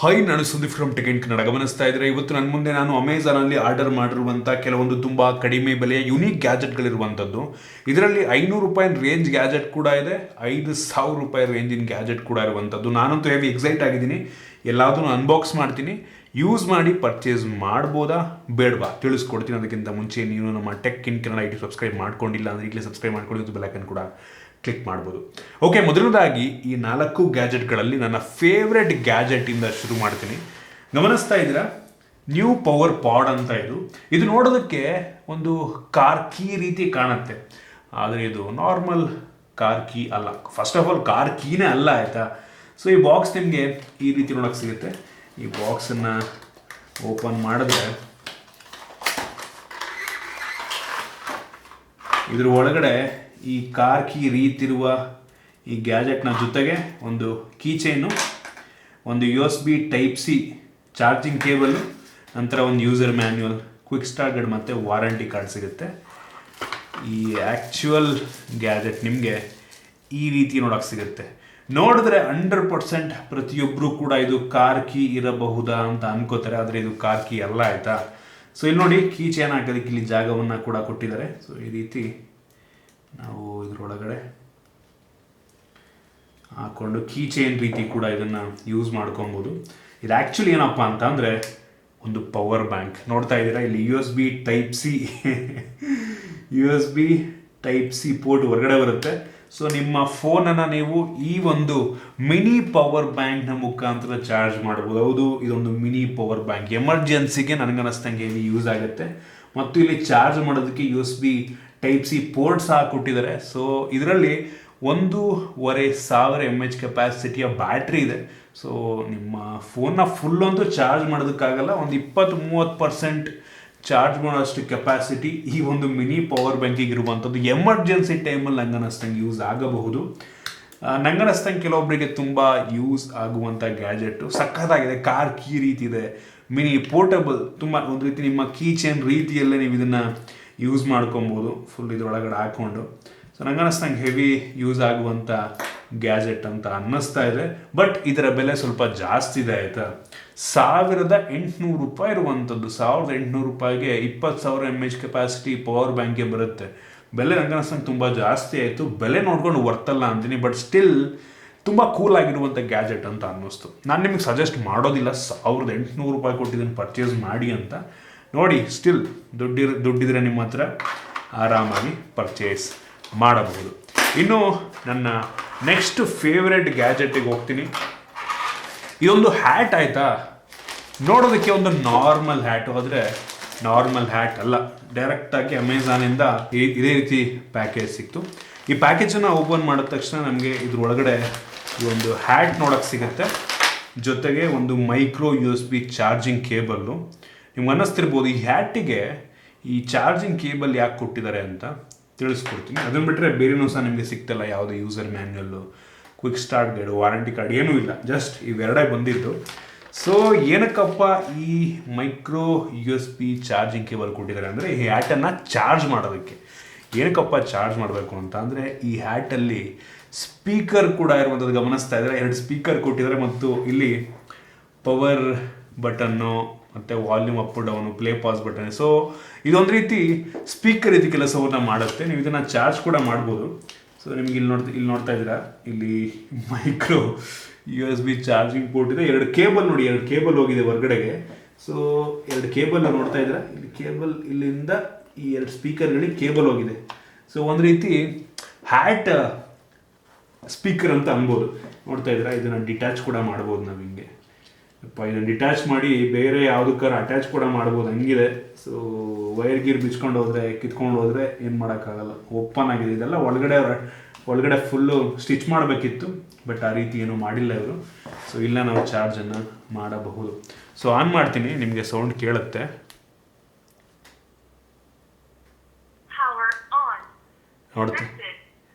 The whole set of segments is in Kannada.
ಹಾಯ್, ನಾನು Sudeep from tech in Kannada. ಗಮನಿಸ್ತಾ ಇದ್ರೆ ಇವತ್ತು ನನ್ನ ಮುಂದೆ ನಾನು ಅಮೆಝಾನಲ್ಲಿ ಆರ್ಡರ್ ಮಾಡಿರುವಂಥ ಕೆಲವೊಂದು ತುಂಬ ಕಡಿಮೆ ಬೆಲೆಯ ಯುನೀಕ್ ಗ್ಯಾಜೆಟ್ಗಳಿರುವಂಥದ್ದು. ಇದರಲ್ಲಿ ₹500 ರೇಂಜ್ ಗ್ಯಾಜೆಟ್ ಕೂಡ ಇದೆ, ₹5,000 ರೇಂಜಿನ ಗ್ಯಾಜೆಟ್ ಕೂಡ ಇರುವಂಥದ್ದು. ನಾನಂತೂ ಹೆವಿ ಎಕ್ಸೈಟ್ ಆಗಿದ್ದೀನಿ. ಎಲ್ಲದನ್ನು ಅನ್ಬಾಕ್ಸ್ ಮಾಡ್ತೀನಿ, ಯೂಸ್ ಮಾಡಿ ಪರ್ಚೇಸ್ ಮಾಡ್ಬೋದಾ ಬೇಡವಾ ತಿಳಿಸ್ಕೊಡ್ತೀನಿ. ಅದಕ್ಕಿಂತ ಮುಂಚೆ ನೀವು ನಮ್ಮ tech in Kannada IT subscribe ಮಾಡ್ಕೊಂಡಿಲ್ಲ ಅಂದರೆ ಈಗಲೇ ಸಬ್ಸ್ಕ್ರೈಬ್ ಮಾಡ್ಕೊಳ್ಳಿ ಮತ್ತು ಬೆಲ್ ಐಕಾನ್ ಕೂಡ ಕ್ಲಿಕ್ ಮಾಡ್ಬೋದು. ಓಕೆ, ಮೊದಲನೇದಾಗಿ ಈ 4 ಗ್ಯಾಜೆಟ್ಗಳಲ್ಲಿ ನನ್ನ ಫೇವ್ರೆಟ್ ಗ್ಯಾಜೆಟಿಂದ ಶುರು ಮಾಡ್ತೀನಿ. ಗಮನಿಸ್ತಾ ಇದ್ದೀರಾ, ನ್ಯೂ ಪವರ್ ಪಾಡ್ ಅಂತ ಇದು ನೋಡೋದಕ್ಕೆ ಒಂದು ಕಾರ್ ಕೀ ರೀತಿ ಕಾಣುತ್ತೆ, ಆದರೆ ಇದು ನಾರ್ಮಲ್ ಕಾರ್ ಕೀ ಅಲ್ಲ. ಫಸ್ಟ್ ಆಫ್ ಆಲ್ ಕಾರ್ ಕೀನೇ ಅಲ್ಲ, ಆಯಿತಾ. ಸೊ ಈ ಬಾಕ್ಸ್ ನಿಮಗೆ ಈ ರೀತಿ ನೋಡೋಕ್ಕೆ ಸಿಗುತ್ತೆ. ಈ ಬಾಕ್ಸನ್ನು ಓಪನ್ ಮಾಡಿದ್ರೆ ಇದ್ರ ಒಳಗಡೆ ಈ ಕಾರ್ ಕೀ ರೀತಿರುವ ಈ ಗ್ಯಾಜೆಟ್ನ ಜೊತೆಗೆ ಒಂದು ಕೀ ಚೈನು, ಒಂದು USB Type-C ಚಾರ್ಜಿಂಗ್ ಕೇಬಲು, ನಂತರ ಒಂದು user manual, quick start guide ಮತ್ತು ವಾರಂಟಿ ಕಾರ್ಡ್ ಸಿಗುತ್ತೆ. ಈ ಆ್ಯಕ್ಚುಯಲ್ ಗ್ಯಾಜೆಟ್ ನಿಮಗೆ ಈ ರೀತಿ ನೋಡೋಕ್ಕೆ ಸಿಗುತ್ತೆ. ನೋಡಿದ್ರೆ 100% ಪ್ರತಿಯೊಬ್ಬರು ಕೂಡ ಇದು ಕಾರ್ ಕೀ ಇರಬಹುದಾ ಅಂತ ಅನ್ಕೋತಾರೆ, ಆದರೆ ಇದು ಕಾರ್ ಕೀ ಅಲ್ಲ, ಆಯಿತಾ. ಸೊ ಇಲ್ಲಿ ನೋಡಿ, ಕೀ ಚೈನ್ ಹಾಕೋದಕ್ಕೆ ಇಲ್ಲಿ ಜಾಗವನ್ನು ಕೂಡ ಕೊಟ್ಟಿದ್ದಾರೆ. ಸೊ ಈ ರೀತಿ ನಾವು ಇದರೊಳಗಡೆ ಹಾಕ್ಕೊಂಡು ಕೀ ಚೈನ್ ರೀತಿ ಕೂಡ ಇದನ್ನು ಯೂಸ್ ಮಾಡ್ಕೊಬೋದು. ಇದು ಆ್ಯಕ್ಚುಲಿ ಏನಪ್ಪ ಅಂತ ಅಂದರೆ ಒಂದು ಪವರ್ ಬ್ಯಾಂಕ್. ನೋಡ್ತಾ ಇದ್ದೀರಾ, ಇಲ್ಲಿ USB Type-C ಪೋರ್ಟ್ ಹೊರಗಡೆ ಬರುತ್ತೆ. ಸೊ ನಿಮ್ಮ ಫೋನನ್ನು ನೀವು ಈ ಒಂದು ಮಿನಿ ಪವರ್ ಬ್ಯಾಂಕ್ನ ಮುಖಾಂತರ ಚಾರ್ಜ್ ಮಾಡ್ಬೋದು. ಹೌದು, ಇದೊಂದು ಮಿನಿ ಪವರ್ ಬ್ಯಾಂಕ್, ಎಮರ್ಜೆನ್ಸಿಗೆ ನನಗನ್ನಿಸ್ತಂಗೆ ಇಲ್ಲಿ ಯೂಸ್ ಆಗುತ್ತೆ. ಮತ್ತು ಇಲ್ಲಿ ಚಾರ್ಜ್ ಮಾಡೋದಕ್ಕೆ USB Type-C ಪೋರ್ಟ್ ಸಹ ಕೊಟ್ಟಿದ್ದಾರೆ. ಸೊ ಇದರಲ್ಲಿ 1,500 mAh ಕೆಪಾಸಿಟಿಯ ಬ್ಯಾಟ್ರಿ ಇದೆ. ಸೊ ನಿಮ್ಮ ಫೋನ್ನ ಫುಲ್ ಅಂತೂ ಚಾರ್ಜ್ ಮಾಡೋದಕ್ಕಾಗಲ್ಲ, ಒಂದು 20-30% ಚಾರ್ಜ್ ಮಾಡೋಷ್ಟು ಕೆಪಾಸಿಟಿ ಈ ಒಂದು ಮಿನಿ ಪವರ್ ಬ್ಯಾಂಕಿಗೆ ಇರುವಂಥದ್ದು. ಎಮರ್ಜೆನ್ಸಿ ಟೈಮಲ್ಲಿ ನಂಗನ್ನಿಸ್ತಂಗೆ ಯೂಸ್ ಆಗಬಹುದು. ನಂಗನ್ನಿಸ್ತಂಗೆ ಕೆಲವೊಬ್ಬರಿಗೆ ತುಂಬ ಯೂಸ್ ಆಗುವಂಥ ಗ್ಯಾಜೆಟ್ಟು. ಸಖತ್ತಾಗಿದೆ, ಕಾರ್ ಕೀ ರೀತಿ ಇದೆ, ಮಿನಿ ಪೋರ್ಟಬಲ್, ತುಂಬ ಒಂದು ರೀತಿ ನಿಮ್ಮ ಕೀ ಚೈನ್ ರೀತಿಯಲ್ಲೇ ನೀವು ಇದನ್ನು ಯೂಸ್ ಮಾಡ್ಕೊಬೋದು ಫುಲ್ ಇದರೊಳಗಡೆ ಹಾಕ್ಕೊಂಡು. ಸೊ ನಂಗನ್ನಿಸ್ತಂಗೆ ಹೆವಿ ಯೂಸ್ ಆಗುವಂಥ ಗ್ಯಾಜೆಟ್ ಅಂತ ಅನ್ನಿಸ್ತಾ ಇದೆ. ಬಟ್ ಇದರ ಬೆಲೆ ಸ್ವಲ್ಪ ಜಾಸ್ತಿ ಇದೆ, ಆಯಿತಾ. ₹1,800 ಇರುವಂಥದ್ದು. ₹1,800ಗೆ 20,000 mAh ಕೆಪಾಸಿಟಿ ಪವರ್ ಬ್ಯಾಂಕ್ಗೆ ಬರುತ್ತೆ. ಬೆಲೆ ನಂಗನ್ನಿಸ್ತಂಗೆ ತುಂಬ ಜಾಸ್ತಿ ಆಯಿತು. ಬೆಲೆ ನೋಡ್ಕೊಂಡು ವರ್ತಲ್ಲ ಅಂತೀನಿ, ಬಟ್ ಸ್ಟಿಲ್ ತುಂಬ ಕೂಲ್ ಆಗಿರುವಂಥ ಗ್ಯಾಜೆಟ್ ಅಂತ ಅನ್ನಿಸ್ತು. ನಾನು ನಿಮಗೆ ಸಜೆಸ್ಟ್ ಮಾಡೋದಿಲ್ಲ ₹1,800 ಕೊಟ್ಟಿದ್ದನ್ನು ಪರ್ಚೇಸ್ ಮಾಡಿ ಅಂತ. ನೋಡಿ, ಸ್ಟಿಲ್ ದುಡ್ಡಿದ್ರೆ ನಿಮ್ಮ ಹತ್ರ ಆರಾಮಾಗಿ ಪರ್ಚೇಸ್ ಮಾಡಬಹುದು. ಇನ್ನು ನನ್ನ ನೆಕ್ಸ್ಟ್ ಫೇವ್ರೆಟ್ ಗ್ಯಾಜೆಟಿಗೆ ಹೋಗ್ತೀನಿ. ಇದೊಂದು ಹ್ಯಾಟ್, ಆಯಿತಾ. ನೋಡೋದಕ್ಕೆ ಒಂದು ನಾರ್ಮಲ್ ಹ್ಯಾಟು, ಆದರೆ ನಾರ್ಮಲ್ ಹ್ಯಾಟ್ ಅಲ್ಲ. ಡೈರೆಕ್ಟಾಗಿ ಅಮೆಝಾನಿಂದ ಇದೇ ರೀತಿ ಪ್ಯಾಕೇಜ್ ಸಿಕ್ತು. ಈ ಪ್ಯಾಕೇಜನ್ನು ಓಪನ್ ಮಾಡಿದ ತಕ್ಷಣ ನಮಗೆ ಇದ್ರೊಳಗಡೆ ಈ ಒಂದು ಹ್ಯಾಟ್ ನೋಡೋಕ್ಕೆ ಸಿಗುತ್ತೆ, ಜೊತೆಗೆ ಒಂದು ಮೈಕ್ರೋ USB ಚಾರ್ಜಿಂಗ್ ಕೇಬಲ್ಲು. ನಿಮ್ಗೆ ಅನ್ನಿಸ್ತಿರ್ಬೋದು ಈ ಹ್ಯಾಟಿಗೆ ಈ ಚಾರ್ಜಿಂಗ್ ಕೇಬಲ್ ಯಾಕೆ ಕೊಟ್ಟಿದ್ದಾರೆ ಅಂತ ತಿಳಿಸ್ಕೊಡ್ತೀನಿ. ಅದನ್ನು ಬಿಟ್ಟರೆ ಬೇರೆನೂ ಸಹ ನಿಮಗೆ ಸಿಗ್ತಲ್ಲ, ಯಾವುದೇ user manual, quick start guide, warranty card ಏನೂ ಇಲ್ಲ, ಜಸ್ಟ್ ಇವೆರಡೇ ಬಂದಿದ್ದು. ಸೊ ಏನಕ್ಕಪ್ಪ ಈ ಮೈಕ್ರೋ USB ಚಾರ್ಜಿಂಗ್ ಕೇಬಲ್ ಕೊಟ್ಟಿದ್ದಾರೆ ಅಂದರೆ ಈ ಹ್ಯಾಟನ್ನು ಚಾರ್ಜ್ ಮಾಡೋದಕ್ಕೆ. ಏನಕ್ಕಪ್ಪ ಚಾರ್ಜ್ ಮಾಡಬೇಕು ಅಂತ ಅಂದರೆ ಈ ಹ್ಯಾಟಲ್ಲಿ ಸ್ಪೀಕರ್ ಕೂಡ ಇರುವಂಥದ್ದು. ಗಮನಿಸ್ತಾ ಇದ್ದಾರೆ, 2 ಸ್ಪೀಕರ್ ಕೊಟ್ಟಿದ್ದಾರೆ ಮತ್ತು ಇಲ್ಲಿ ಪವರ್ ಬಟನ್ನು ಮತ್ತು volume up down, play pass button. So ಇದೊಂದು ರೀತಿ ಸ್ಪೀಕರ್ ರೀತಿ ಕೆಲಸವನ್ನು ಮಾಡುತ್ತೆ. ನೀವು ಇದನ್ನು ಚಾರ್ಜ್ ಕೂಡ ಮಾಡ್ಬೋದು. ಸೊ ನಿಮ್ಗೆ ಇಲ್ಲಿ ನೋಡ್ತಾ ಇದ್ದೀರಾ, ಇಲ್ಲಿ ಮೈಕ್ರೋ USB ಚಾರ್ಜಿಂಗ್ ಪೋರ್ಟ್ ಇದೆ. 2 ಕೇಬಲ್ ನೋಡಿ, 2 ಕೇಬಲ್ ಹೋಗಿದೆ ಹೊರಗಡೆಗೆ. ಸೊ 2 ಕೇಬಲ್ ನೋಡ್ತಾ ಇದ್ದೀರಾ, ಇಲ್ಲಿ ಕೇಬಲ್, ಇಲ್ಲಿಂದ ಈ 2 ಸ್ಪೀಕರ್ಗಳಿಗೆ ಕೇಬಲ್ ಹೋಗಿದೆ. ಸೊ ಒಂದು ರೀತಿ ಹ್ಯಾಟ್ ಸ್ಪೀಕರ್ ಅಂತ ಅನ್ಬೋದು. ನೋಡ್ತಾ ಇದ್ದೀರಾ, ಇದನ್ನು ಡಿಟ್ಯಾಚ್ ಕೂಡ ಮಾಡ್ಬೋದು ನಾವು ಹಿಂಗೆ. ಇದನ್ನು ಡಿಟ್ಯಾಚ್ ಮಾಡಿ ಬೇರೆ ಯಾವುದಕ್ಕಾರ ಅಟ್ಯಾಚ್ ಕೂಡ ಮಾಡ್ಬೋದು, ಹಂಗಿದೆ. ಸೊ ವೈರ್ ಗೀರ್ ಬಿಚ್ಕೊಂಡು ಹೋದರೆ, ಕಿತ್ಕೊಂಡು ಹೋದರೆ ಏನು ಮಾಡೋಕ್ಕಾಗಲ್ಲ. ಓಪನ್ ಆಗಿದೆ. ಇದೆಲ್ಲ ಒಳಗಡೆ ಫುಲ್ಲು ಸ್ಟಿಚ್ ಮಾಡಬೇಕಿತ್ತು, ಬಟ್ ಆ ರೀತಿ ಏನೂ ಮಾಡಿಲ್ಲ ಇವರು. ಸೊ ಇಲ್ಲ, ನಾವು ಚಾರ್ಜನ್ನು ಮಾಡಬಹುದು. ಸೊ ಆನ್ ಮಾಡ್ತೀನಿ, ನಿಮಗೆ ಸೌಂಡ್ ಕೇಳುತ್ತೆ. ನೋಡ್ತೀನಿ,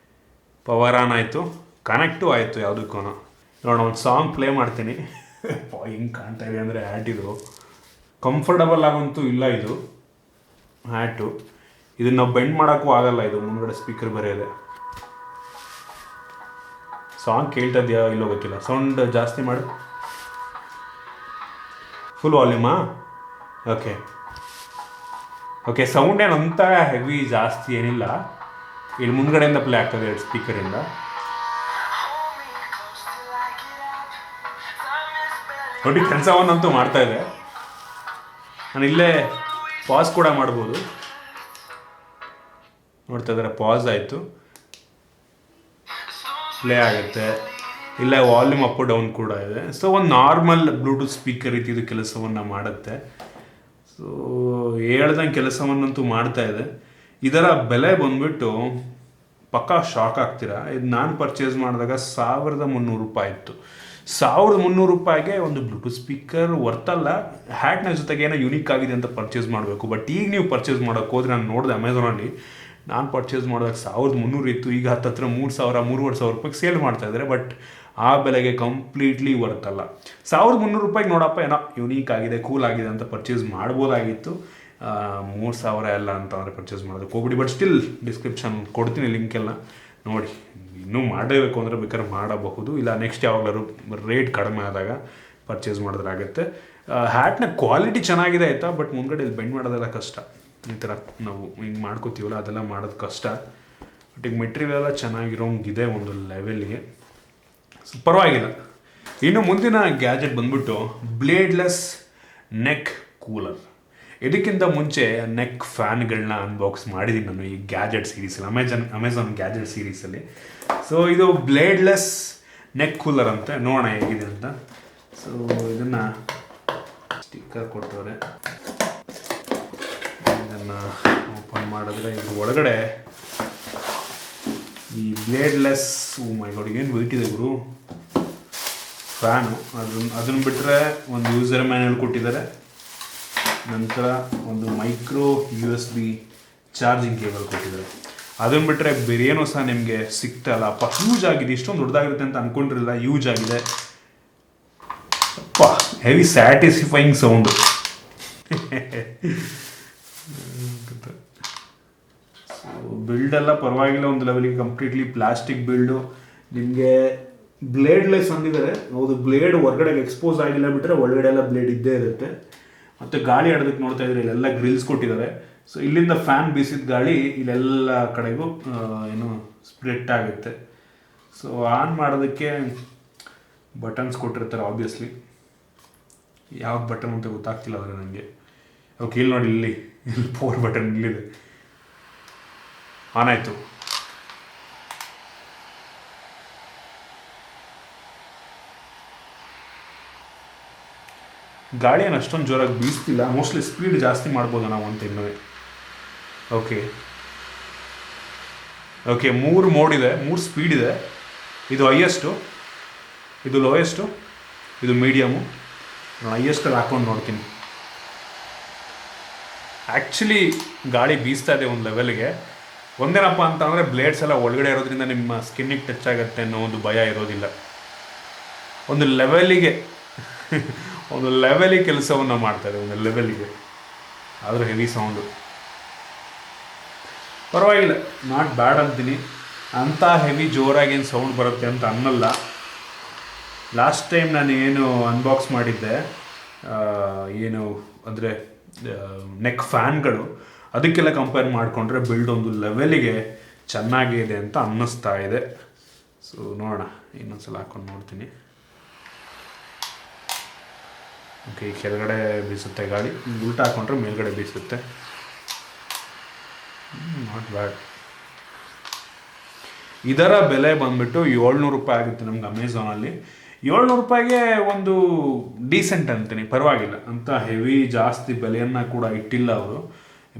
ಪವರ್ ಆನ್ ಆಯಿತು, ಕನೆಕ್ಟು ಆಯಿತು ಯಾವುದಕ್ಕೂ. ನೋಡೋಣ, ಒಂದು ಸಾಂಗ್ ಪ್ಲೇ ಮಾಡ್ತೀನಿ. ಹಿಂಗೆ ಕಾಣ್ತಾ ಇದೆ ಅಂದರೆ ಹ್ಯಾಟ್ ಇದು ಕಂಫರ್ಟಬಲ್ ಆಗಂತೂ ಇಲ್ಲ. ಇದು ಹ್ಯಾಟು ಇದನ್ನು ನಾವು ಬೆಂಡ್ ಮಾಡೋಕ್ಕೂ ಆಗಲ್ಲ. ಇದು ಮುಂದ್ಗಡೆ ಸ್ಪೀಕರ್ ಬೇರೆ ಇದೆ. ಸಾಂಗ್ ಕೇಳ್ತಾ ಇದೆಯಾ ಇಲ್ಲೋ ಗೊತ್ತಿಲ್ಲ, ಸೌಂಡ್ ಜಾಸ್ತಿ ಮಾಡು. ಫುಲ್ ವಾಲ್ಯೂಮಾ? ಓಕೆ ಓಕೆ, ಸೌಂಡ್ ಏನಂತ ಹೆವಿ ಜಾಸ್ತಿ ಏನಿಲ್ಲ. ಇಲ್ಲಿ ಮುಂದ್ಗಡೆಯಿಂದ ಪ್ಲೇ ಆಗ್ತದೆ 2 ಸ್ಪೀಕರಿಂದ. ನೋಡಿ ಕೆಲಸವನ್ನಂತೂ ಮಾಡ್ತಾ ಇದೆ. ನಾನು ಇಲ್ಲೇ ಪಾಸ್ ಕೂಡ ಮಾಡ್ಬೋದು. ನೋಡ್ತಾ ಇದ್ದಾರೆ, ಪಾಸ್ ಆಯಿತು, ಪ್ಲೇ ಆಗುತ್ತೆ. ಇಲ್ಲ ವಾಲ್ಯೂಮ್ ಅಪ್ ಡೌನ್ ಕೂಡ ಇದೆ. ಸೊ ಒಂದು ನಾರ್ಮಲ್ ಬ್ಲೂಟೂತ್ ಸ್ಪೀಕರ್ ರೀತಿ ಇದು ಕೆಲಸವನ್ನು ಮಾಡುತ್ತೆ. ಸೊ ಹೇಳ್ದಂಗೆ ಕೆಲಸವನ್ನಂತೂ ಮಾಡ್ತಾ ಇದೆ. ಇದರ ಬೆಲೆ ಬಂದ್ಬಿಟ್ಟು ಪಕ್ಕಾ ಶಾಕ್ ಆಗ್ತೀರಾ. ಇದು ನಾನು ಪರ್ಚೇಸ್ ಮಾಡಿದಾಗ 1300 ರೂಪಾಯಿ ಇತ್ತು. 1300 ರೂಪಾಯಿಗೆ ಒಂದು ಬ್ಲೂಟೂತ್ ಸ್ಪೀಕರ್ ವರ್ತಲ್ಲ. ಹ್ಯಾಟ್ನ ಜೊತೆಗೆ ಏನೋ ಯುನೀಕ್ ಆಗಿದೆ ಅಂತ ಪರ್ಚೇಸ್ ಮಾಡಬೇಕು. ಬಟ್ ಈಗ ನೀವು ಪರ್ಚೇಸ್ ಮಾಡೋಕ್ಕೆ ಹೋದ್ರೆ, ನಾನು ನೋಡಿದೆ ಅಮೆಝಾನಲ್ಲಿ, ನಾನು ಪರ್ಚೇಸ್ ಮಾಡಿದಾಗ 1300 ಇತ್ತು. ಈಗ ಹತ್ತತ್ರ 3000 3500 ರೂಪಾಯಿಗೆ ಸೇಲ್ ಮಾಡ್ತಾ ಇದ್ದಾರೆ. ಬಟ್ ಆ ಬೆಲೆಗೆ ಕಂಪ್ಲೀಟ್ಲಿ ವರ್ತಲ್ಲ. 1300 ರೂಪಾಯಿಗೆ ನೋಡಪ್ಪ ಏನೋ ಯುನೀಕ್ ಆಗಿದೆ, ಕೂಲ್ ಆಗಿದೆ ಅಂತ ಪರ್ಚೇಸ್ ಮಾಡ್ಬೋದಾಗಿತ್ತು. 3000 ಎಲ್ಲ ಅಂತ ಅಂದರೆ ಪರ್ಚೇಸ್ ಮಾಡೋದಕ್ಕೆ ಹೋಗ್ಬಿಡಿ. ಬಟ್ ಸ್ಟಿಲ್ ಡಿಸ್ಕ್ರಿಪ್ಷನ್ ಕೊಡ್ತೀನಿ ಲಿಂಕೆಲ್ಲ ನೋಡಿ. ಇನ್ನೂ ಮಾಡಬೇಕು ಅಂದರೆ ಬೇಕಾದ್ರೆ ಮಾಡಬಹುದು. ಇಲ್ಲ ನೆಕ್ಸ್ಟ್ ಯಾವಾಗಲಾದ್ರು ರೇಟ್ ಕಡಿಮೆ ಆದಾಗ ಪರ್ಚೇಸ್ ಮಾಡಿದ್ರಾಗುತ್ತೆ. ಹ್ಯಾಟ್ನ ಕ್ವಾಲಿಟಿ ಚೆನ್ನಾಗಿದೆ ಆಯಿತಾ. ಬಟ್ ಮುಂದ್ಗಡೆ ಇಲ್ಲಿ ಬೆಂಡ್ ಮಾಡೋದೆಲ್ಲ ಕಷ್ಟ. ಈ ಥರ ನಾವು ಹಿಂಗೆ ಮಾಡ್ಕೋತೀವಲ್ಲ, ಅದೆಲ್ಲ ಮಾಡೋದು ಕಷ್ಟ. ಬಟ್ ಈಗ ಮೆಟೀರಿಯಲ್ ಎಲ್ಲ ಚೆನ್ನಾಗಿರೋಂಗಿದೆ ಒಂದು ಲೆವೆಲ್ಗೆ. ಸೊ ಪರವಾಗಿಲ್ಲ. ಇನ್ನು ಮುಂದಿನ ಗ್ಯಾಜೆಟ್ ಬಂದ್ಬಿಟ್ಟು ಬ್ಲೇಡ್ಲೆಸ್ ನೆಕ್ ಕೂಲರ್. ಇದಕ್ಕಿಂತ ಮುಂಚೆ ನೆಕ್ ಫ್ಯಾನ್ಗಳನ್ನ ಅನ್ಬಾಕ್ಸ್ ಮಾಡಿದ್ದೀನಿ ನಾನು ಈ ಗ್ಯಾಜೆಟ್ ಸೀರೀಸಲ್ಲಿ, ಅಮೆಝಾನ್ ಗ್ಯಾಜೆಟ್ ಸೀರೀಸಲ್ಲಿ. ಸೊ ಇದು ಬ್ಲೇಡ್ಲೆಸ್ ನೆಕ್ ಕೂಲರ್ ಅಂತ, ನೋಡೋಣ ಹೇಗಿದೆ ಅಂತ. ಸೊ ಇದನ್ನು ಸ್ಟಿಕ್ಕರ್ ಕೊಟ್ಟವ್ರೆ. ಇದನ್ನು ಓಪನ್ ಮಾಡಿದ್ರೆ ಇದ್ರ ಒಳಗಡೆ ಈ ಬ್ಲೇಡ್ಲೆಸ್, ಮೈ ಗಾಡ್ ಏನು ವೆಯ್ಟ್ ಇದೆ ಗುರು, ಫ್ಯಾನು. ಅದನ್ನು ಬಿಟ್ಟರೆ ಒಂದು ಯೂಸರ್ ಮ್ಯಾನ್ಯಲ್ ಕೊಟ್ಟಿದ್ದಾರೆ. ನಂತರ ಒಂದು ಮೈಕ್ರೋ USB ಚಾರ್ಜಿಂಗ್ ಕೇಬಲ್ ಕೊಟ್ಟಿದ್ದಾರೆ. ಅದನ್ನು ಬಿಟ್ಟರೆ ಬೇರೇನೋ ಸಹ ನಿಮಗೆ ಸಿಗ್ತಾಯಿಲ್ಲ. ಅಪ್ಪ ಯೂಸ್ ಆಗಿದೆ, ಇಷ್ಟೊಂದು ದೊಡ್ಡದಾಗಿರುತ್ತೆ ಅಂತ ಅಂದ್ಕೊಂಡಿರಲಿಲ್ಲ. ಯೂಸ್ ಆಗಿದೆ. ಅಪ್ಪ ಹೆವಿ ಸ್ಯಾಟಿಸ್ಫೈಯಿಂಗ್ ಸೌಂಡು. ಬಿಲ್ಡೆಲ್ಲ ಪರವಾಗಿಲ್ಲ, ಒಂದು ಲೆವೆಲಿಗೆ ಕಂಪ್ಲೀಟ್ಲಿ ಪ್ಲಾಸ್ಟಿಕ್ ಬಿಲ್ಡು. ನಿಮಗೆ ಬ್ಲೇಡ್ಲೆಸ್ ಅಂದಿದ್ದಾರೆ. ಹೌದು, ಬ್ಲೇಡ್ ಹೊರಗಡೆಗೆ ಎಕ್ಸ್ಪೋಸ್ ಆಗಿಲ್ಲ, ಬಿಟ್ಟರೆ ಒಳಗಡೆ ಎಲ್ಲ ಬ್ಲೇಡ್ ಇದ್ದೇ ಇರುತ್ತೆ. ಮತ್ತು ಗಾಳಿ ಆಡೋದಕ್ಕೆ ನೋಡ್ತಾ ಇದ್ರೆ ಇಲ್ಲೆಲ್ಲ ಗ್ರಿಲ್ಸ್ ಕೊಟ್ಟಿದ್ದಾರೆ. ಸೊ ಇಲ್ಲಿಂದ ಫ್ಯಾನ್ ಬೀಸಿದ ಗಾಳಿ ಇಲ್ಲೆಲ್ಲ ಕಡೆಗೂ ಏನು ಸ್ಪ್ರೆಡ್ ಆಗುತ್ತೆ. ಸೊ ಆನ್ ಮಾಡೋದಕ್ಕೆ ಬಟನ್ಸ್ ಕೊಟ್ಟಿರ್ತಾರೆ ಆಬ್ವಿಯಸ್ಲಿ. ಯಾವ ಬಟನ್ ಅಂತ ಗೊತ್ತಾಗ್ತಿಲ್ಲ ಆದರೆ ನನಗೆ. ಓಕೆ, ಇಲ್ಲಿ ನೋಡಿ, ಇಲ್ಲಿ ಪವರ್ ಬಟನ್ ಇಲ್ಲಿದೆ. ಆನ್ ಆಯಿತು. ಗಾಳಿ ಏನು ಅಷ್ಟೊಂದು ಜೋರಾಗಿ ಬೀಸ್ತಿಲ್ಲ. ಮೋಸ್ಟ್ಲಿ ಸ್ಪೀಡ್ ಜಾಸ್ತಿ ಮಾಡ್ಬೋದು ನಾವು ಅಂತ ಇನ್ನೂ. ಓಕೆ ಓಕೆ 3 ಮೋಡ್ ಇದೆ, 3 ಸ್ಪೀಡ್ ಇದೆ. ಇದು ಹೈಯೆಸ್ಟು, ಇದು ಲೋಯೆಸ್ಟು, ಇದು ಮೀಡಿಯಮು. ನಾನು ಹೈಯೆಸ್ಟಲ್ಲಿ ಹಾಕೊಂಡು ನೋಡ್ತೀನಿ. ಆ್ಯಕ್ಚುಲಿ ಗಾಳಿ ಬೀಸ್ತಾ ಇದೆ ಒಂದು ಲೆವೆಲ್ಗೆ. ಒಂದೇನಪ್ಪ ಅಂತ ಅಂದರೆ ಬ್ಲೇಡ್ಸ್ ಎಲ್ಲ ಒಳಗಡೆ ಇರೋದ್ರಿಂದ ನಿಮ್ಮ ಸ್ಕಿನ್ನಿಗೆ ಟಚ್ ಆಗುತ್ತೆ ಅನ್ನೋ ಒಂದು ಭಯ ಇರೋದಿಲ್ಲ. ಒಂದು ಲೆವೆಲಿಗೆ ಕೆಲಸವನ್ನು ಮಾಡ್ತಾರೆ, ಒಂದು ಲೆವೆಲಿಗೆ. ಆದರೂ ಹೆವಿ ಸೌಂಡು ಪರವಾಗಿಲ್ಲ, ನಾಟ್ ಬ್ಯಾಡ್ ಅಂತೀನಿ. ಅಂಥ ಹೆವಿ ಜೋರಾಗೇನು ಸೌಂಡ್ ಬರುತ್ತೆ ಅಂತ ಅನ್ನಲ್ಲ. ಲಾಸ್ಟ್ ಟೈಮ್ ನಾನು ಏನು ಅನ್ಬಾಕ್ಸ್ ಮಾಡಿದ್ದೆ, ಏನು ಅಂದರೆ ನೆಕ್ ಫ್ಯಾನ್ಗಳು, ಅದಕ್ಕೆಲ್ಲ ಕಂಪೇರ್ ಮಾಡಿಕೊಂಡ್ರೆ ಬಿಲ್ಡ್ ಒಂದು ಲೆವೆಲಿಗೆ ಚೆನ್ನಾಗಿದೆ ಅಂತ ಅನ್ನಿಸ್ತಾ ಇದೆ. ಸೊ ನೋಡೋಣ, ಇನ್ನೊಂದ್ಸಲ ಹಾಕೊಂಡು ನೋಡ್ತೀನಿ. ಓಕೆ, ಈ ಕೆಳಗಡೆ ಬೀಸುತ್ತೆ ಗಾಳಿ, ಉಲ್ಟಾ ಹಾಕೊಂಡ್ರೆ ಮೇಲ್ಗಡೆ ಬೀಸುತ್ತೆ. Not bad. ಇದರ ಬೆಲೆ ಬಂದ್ಬಿಟ್ಟು 700 ರೂಪಾಯಿ ಆಗುತ್ತೆ ನಮ್ಗೆ ಅಮೆಝಾನಲ್ಲಿ. 700 ರೂಪಾಯಿಗೆ ಒಂದು ಡೀಸೆಂಟ್ ಅಂತೀನಿ, ಪರವಾಗಿಲ್ಲ. ಅಂತ ಹೆವಿ ಜಾಸ್ತಿ ಬೆಲೆಯನ್ನು ಕೂಡ ಇಟ್ಟಿಲ್ಲ ಅವರು.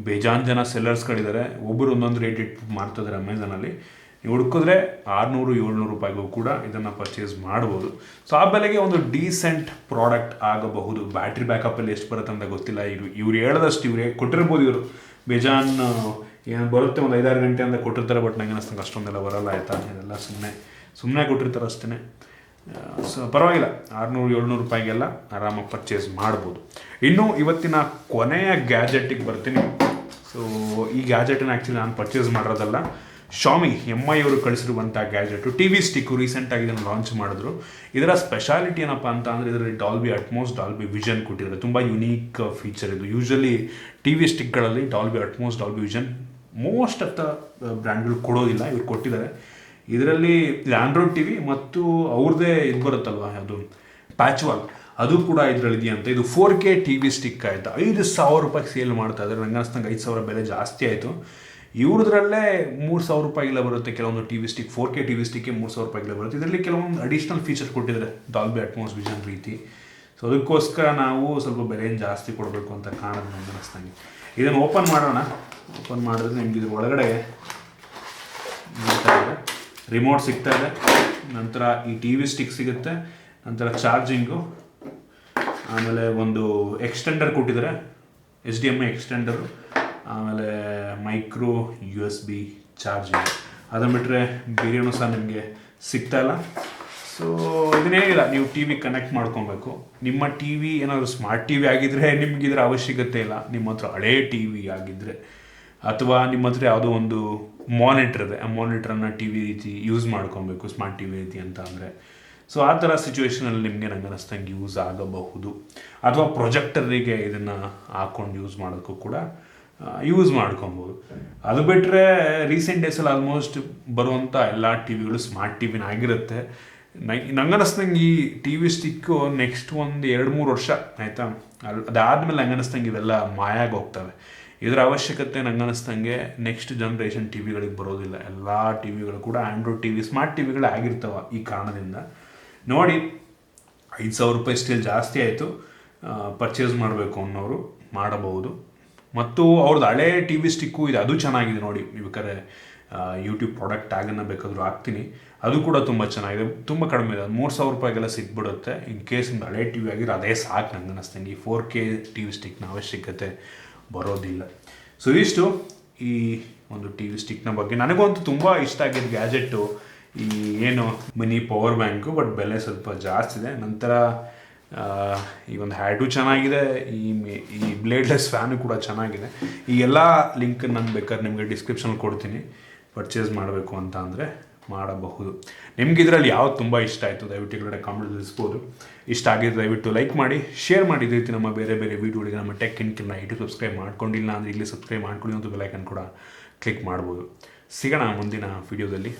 ಬೇಜಾನ್ ಜನ ಸೆಲ್ಲರ್ಸ್ಗಳಿದ್ದಾರೆ, ಒಬ್ಬರು ಒಂದೊಂದು ರೇಟ್ ಇಟ್ಟು ಮಾಡ್ತಿದ್ದಾರೆ ಅಮೆಝಾನಲ್ಲಿ. ನೀವು ಹುಡುಕಿದ್ರೆ 600-700 ರೂಪಾಯಿಗೂ ಕೂಡ ಇದನ್ನು ಪರ್ಚೇಸ್ ಮಾಡ್ಬೋದು. ಸೊ ಆ ಬೆಲೆಗೆ ಒಂದು ಡೀಸೆಂಟ್ ಪ್ರಾಡಕ್ಟ್ ಆಗಬಹುದು. ಬ್ಯಾಟ್ರಿ ಬ್ಯಾಕಪ್ಪಲ್ಲಿ ಎಷ್ಟು ಬರುತ್ತೆ ಅಂತ ಗೊತ್ತಿಲ್ಲ. ಇವ್ರು ಹೇಳಿದಷ್ಟು ಇವ್ರಿಗೆ ಕೊಟ್ಟಿರ್ಬೋದು. ಇವರು ಬೇಜಾನ್ ಏನು ಬರುತ್ತೆ, ಒಂದು 5-6 ಗಂಟೆ ಅಂತ ಕೊಟ್ಟಿರ್ತಾರೆ. ಬಟ್ ನಂಗೆ ಅನ್ನಿಸ್ತಂಗೆ ಅಷ್ಟೊಂದೆಲ್ಲ ಬರೋಲ್ಲ ಆಯಿತಾ. ಇದೆಲ್ಲ ಸುಮ್ಮನೆ ಕೊಟ್ಟಿರ್ತಾರೆ ಅಷ್ಟೇ. ಸೊ ಪರವಾಗಿಲ್ಲ, 600-700 ರೂಪಾಯಿಗೆಲ್ಲ ಆರಾಮಾಗಿ ಪರ್ಚೇಸ್ ಮಾಡ್ಬೋದು. ಇನ್ನು ಇವತ್ತಿನ ಕೊನೆಯ ಗ್ಯಾಜೆಟಿಗೆ ಬರ್ತೀನಿ. ಸೊ ಈ ಗ್ಯಾಜೆಟನ್ನು ಆ್ಯಕ್ಚುಲಿ ನಾನು ಪರ್ಚೇಸ್ ಮಾಡಿರೋದಲ್ಲ, ಶಾಮಿ MI ಅವರು ಕಳಿಸಿರುವಂಥ ಗ್ಯಾಜೆಟು ಟಿ ವಿ ಸ್ಟಿಕ್ಕು ರೀಸೆಂಟಾಗಿ ಇದನ್ನು ಲಾಂಚ್ ಮಾಡಿದ್ರು. ಇದರ ಸ್ಪೆಷಾಲಿಟಿ ಏನಪ್ಪ ಅಂತ ಅಂದರೆ ಇದರಲ್ಲಿ ಡಾಲ್ಬಿ ಅಟ್ಮೋಸ್, ಡಾಲ್ಬಿ ವಿಷನ್ ಕೊಟ್ಟಿದ್ದಾರೆ. ತುಂಬ ಯುನೀಕ್ ಫೀಚರ್ ಇದು. ಯೂಶಲಿ ಟಿ ವಿ ಸ್ಟಿಕ್ಗಳಲ್ಲಿ Dolby Atmos, Dolby vision most of the ಬ್ರ್ಯಾಂಡ್ಗಳು ಕೊಡೋದಿಲ್ಲ, ಇವ್ರು ಕೊಟ್ಟಿದ್ದಾರೆ. ಇದರಲ್ಲಿ ಇದು ಆಂಡ್ರಾಯ್ಡ್ ಟಿ ವಿ ಮತ್ತು ಅವ್ರದ್ದೇ ಇದು ಬರುತ್ತಲ್ವ, ಅದು ಪ್ಯಾಚ್ ವಾಲ್, ಅದು ಕೂಡ ಇದರಲ್ಲಿ ಇದೆಯಂತೆ. ಇದು 4K ಟಿ ವಿ ಸ್ಟಿಕ್ ಆಯಿತು. 5,000 ರೂಪಾಯಿಗೆ ಸೇಲ್ ಮಾಡ್ತಾ ಇದ್ದಾರೆ. ನಂಗೆ ಅನಿಸ್ತಂಗೆ 5,000 ಬೆಲೆ ಜಾಸ್ತಿ ಆಯಿತು. ಇವ್ರದ್ರಲ್ಲೇ 3,000 ರೂಪಾಯಿಗೆಲ್ಲ ಬರುತ್ತೆ ಕೆಲವೊಂದು T V stick. 4K T V ಸ್ಟಿಕ್ಗೆ 3,000 ರೂಪಾಯಿಗೆಲ್ಲ ಬರುತ್ತೆ. ಇದರಲ್ಲಿ ಕೆಲವೊಂದು ಅಡಿಷ್ನಲ್ ಫೀಚರ್ ಕೊಟ್ಟಿದ್ದಾರೆ ಡಾಲ್ಬಿ ಅಟ್ಮೋಸ್ ವಿಷನ್ ರೀತಿ. ಸೊ ಅದಕ್ಕೋಸ್ಕರ ನಾವು ಸ್ವಲ್ಪ ಬೆಲೆಯನ್ನು ಜಾಸ್ತಿ ಕೊಡಬೇಕು ಅಂತ ಕಾಣೋದು ನನಗೆ ಅನಿಸ್ತಂಗೆ. ಇದನ್ನು ಓಪನ್ ಮಾಡೋಣ. ಓಪನ್ ಮಾಡಿದ್ರೆ ನಿಮ್ಗೆ ಇದ್ರ ಒಳಗಡೆ ರಿಮೋಟ್ ಸಿಗ್ತಾ ಇದೆ, ನಂತರ ಈ ಟಿ ವಿ ಸ್ಟಿಕ್ ಸಿಗುತ್ತೆ, ನಂತರ ಚಾರ್ಜಿಂಗು, ಆಮೇಲೆ ಒಂದು ಎಕ್ಸ್ಟೆಂಡರ್ ಕೊಟ್ಟಿದ್ದಾರೆ, HDMI ಎಕ್ಸ್ಟೆಂಡರು, ಆಮೇಲೆ ಮೈಕ್ರೋ USB ಚಾರ್ಜಿಂಗ್. ಅದನ್ನು ಬಿಟ್ಟರೆ ಬೇರೆಯೂ ಸಹ ನಿಮಗೆ ಸಿಗ್ತಾಯಿಲ್ಲ. ಸೊ ಇದನ್ನೇನಿಲ್ಲ, ನೀವು ಟಿ ವಿ ಕನೆಕ್ಟ್ ಮಾಡ್ಕೊಬೇಕು. ನಿಮ್ಮ ಟಿ ವಿ ಏನಾದರೂ ಸ್ಮಾರ್ಟ್ ಟಿ ವಿ ಆಗಿದ್ದರೆ ನಿಮ್ಗೆ ಇದರ ಅವಶ್ಯಕತೆ ಇಲ್ಲ. ನಿಮ್ಮ ಹತ್ರ ಹಳೇ ಟಿ ವಿ ಆಗಿದ್ದರೆ, ಅಥವಾ ನಿಮ್ಮ ಹತ್ರ ಯಾವುದೋ ಒಂದು ಮಾನಿಟ್ರ್ ಇದೆ, ಆ ಮಾನಿಟ್ರನ್ನು ಟಿ ವಿ ರೀತಿ ಯೂಸ್ ಮಾಡ್ಕೊಬೇಕು, ಸ್ಮಾರ್ಟ್ ಟಿ ವಿ ರೀತಿ ಅಂತ ಅಂದರೆ. ಸೊ ಆ ಥರ ಸಿಚುವೇಷನಲ್ಲಿ ನಿಮಗೆ ನಂಗೆ ಅನ್ನಿಸ್ತಂಗೆ ಯೂಸ್ ಆಗಬಹುದು. ಅಥವಾ ಪ್ರೊಜೆಕ್ಟರಿಗೆ ಇದನ್ನು ಹಾಕ್ಕೊಂಡು ಯೂಸ್ ಮಾಡೋದಕ್ಕೂ ಕೂಡ ಯೂಸ್ ಮಾಡ್ಕೊಬೋದು. ಅದು ಬಿಟ್ಟರೆ ರೀಸೆಂಟ್ ಡೇಸಲ್ಲಿ ಆಲ್ಮೋಸ್ಟ್ ಬರುವಂಥ ಎಲ್ಲ ಟಿ ವಿಗಳು ಸ್ಮಾರ್ಟ್ ಟಿ ವಿನ ಆಗಿರುತ್ತೆ. ನಂಗೆ ಅನ್ನಿಸ್ತಂಗೆ ಈ ಟಿ ವಿ ಸ್ಟಿಕ್ಕು ನೆಕ್ಸ್ಟ್ ಒಂದು 2-3 ವರ್ಷ ಆಯಿತಾ, ಅದಾದಮೇಲೆ ನಂಗೆ ಅನ್ನಿಸ್ತಂಗೆ ಇವೆಲ್ಲ ಮಾಯಾಗಿ ಹೋಗ್ತವೆ. ಇದರ ಅವಶ್ಯಕತೆ ನಂಗೆ ಅನ್ನಿಸ್ತಂಗೆ ನೆಕ್ಸ್ಟ್ ಜನ್ರೇಷನ್ ಟಿ ವಿಗಳಿಗೆ ಬರೋದಿಲ್ಲ. ಎಲ್ಲ ಟಿ ವಿಗಳು ಕೂಡ Android T V, smart T ವಿಗಳೇ ಆಗಿರ್ತವೆ. ಈ ಕಾರಣದಿಂದ ನೋಡಿ 5,000 ರೂಪಾಯಿ ಸ್ಟಿಲ್ ಜಾಸ್ತಿ ಆಯಿತು. ಪರ್ಚೇಸ್ ಮಾಡಬೇಕು ಅನ್ನೋರು ಮಾಡಬಹುದು. ಮತ್ತು ಅವ್ರದ್ದು ಹಳೇ ಟಿ ವಿ ಸ್ಟಿಕ್ಕು ಇದೆ, ಅದು ಚೆನ್ನಾಗಿದೆ ನೋಡಿ. ನೀವು ಬೇಕಾದ್ರೆ ಯೂಟ್ಯೂಬ್ ಪ್ರಾಡಕ್ಟ್ ಟ್ಯಾಗನ್ನು ಬೇಕಾದರೂ ಹಾಕ್ತೀನಿ. ಅದು ಕೂಡ ತುಂಬ ಚೆನ್ನಾಗಿದೆ, ತುಂಬ ಕಡಿಮೆ ಇದೆ. ಅದು 3,000 ರೂಪಾಯಿಗೆಲ್ಲ ಸಿಕ್ಬಿಡುತ್ತೆ. ಇನ್ ಕೇಸ್ ನಿಮ್ದು ಹಳೆ ಟಿ ವಿ ಆಗಿರೋ ಅದೇ ಸಾಕು ನಂಗೆ ಅನ್ನಿಸ್ತಂಗೆ. ಈ 4K ಟಿ ವಿ ಸ್ಟಿಕ್ನ ಅವಶ್ಯಕತೆ ಬರೋದಿಲ್ಲ. ಸೊ ಇಷ್ಟು ಈ ಒಂದು ಟಿ ವಿ ಸ್ಟಿಕ್ನ ಬಗ್ಗೆ. ನನಗಂತೂ ತುಂಬ ಇಷ್ಟ ಆಗಿದ್ದು ಗ್ಯಾಜೆಟ್ಟು ಈ ಏನು ಮಿನಿ ಪವರ್ ಬ್ಯಾಂಕು, ಬಟ್ ಬೆಲೆ ಸ್ವಲ್ಪ ಜಾಸ್ತಿ ಇದೆ. ನಂತರ ಈ ಒಂದು ಹ್ಯಾಟು ಚೆನ್ನಾಗಿದೆ, ಈ ಬ್ಲೇಡ್ಲೆಸ್ ಫ್ಯಾನು ಕೂಡ ಚೆನ್ನಾಗಿದೆ. ಈ ಎಲ್ಲ ಲಿಂಕ್ ನಾನು ಬೇಕಾದ್ರೆ ನಿಮಗೆ ಡಿಸ್ಕ್ರಿಪ್ಷನಲ್ಲಿ ಕೊಡ್ತೀನಿ. ಪರ್ಚೇಸ್ ಮಾಡಬೇಕು ಅಂತ ಅಂದರೆ ಮಾಡಬಹುದು. ನಿಮ್ಗೆ ಇದರಲ್ಲಿ ಯಾವ್ದು ತುಂಬ ಇಷ್ಟ ಆಯಿತು ದಯವಿಟ್ಟು ಈ ಕಡೆ ಕಾಮೆಂಟ್ ತಿಳಿಸ್ಬೋದು. ಇಷ್ಟ ಆಗಿದ್ದು ದಯವಿಟ್ಟು ಲೈಕ್ ಮಾಡಿ, ಶೇರ್ ಮಾಡಿ. ಇದೇ ರೀತಿ ನಮ್ಮ ಬೇರೆ ಬೇರೆ ವೀಡಿಯೋಗಳಿಗೆ ನಮ್ಮ ಟೆಕ್ ಇನ್ಕಿಲ್ನ ಯೂಟ್ಯೂಬ್ ಸಬ್ಸ್ಕ್ರೈಬ್ ಮಾಡ್ಕೊಂಡಿಲ್ಲ ಅಂದರೆ ಇಲ್ಲಿ ಸಬ್ಸ್ಕ್ರೈಬ್ ಮಾಡ್ಕೊಳ್ಳಿ, ಮತ್ತು ಬೆಲ್ ಐಕನ್ ಕೂಡ ಕ್ಲಿಕ್ ಮಾಡ್ಬೋದು. ಸಿಗೋಣ ಮುಂದಿನ ವೀಡಿಯೋದಲ್ಲಿ.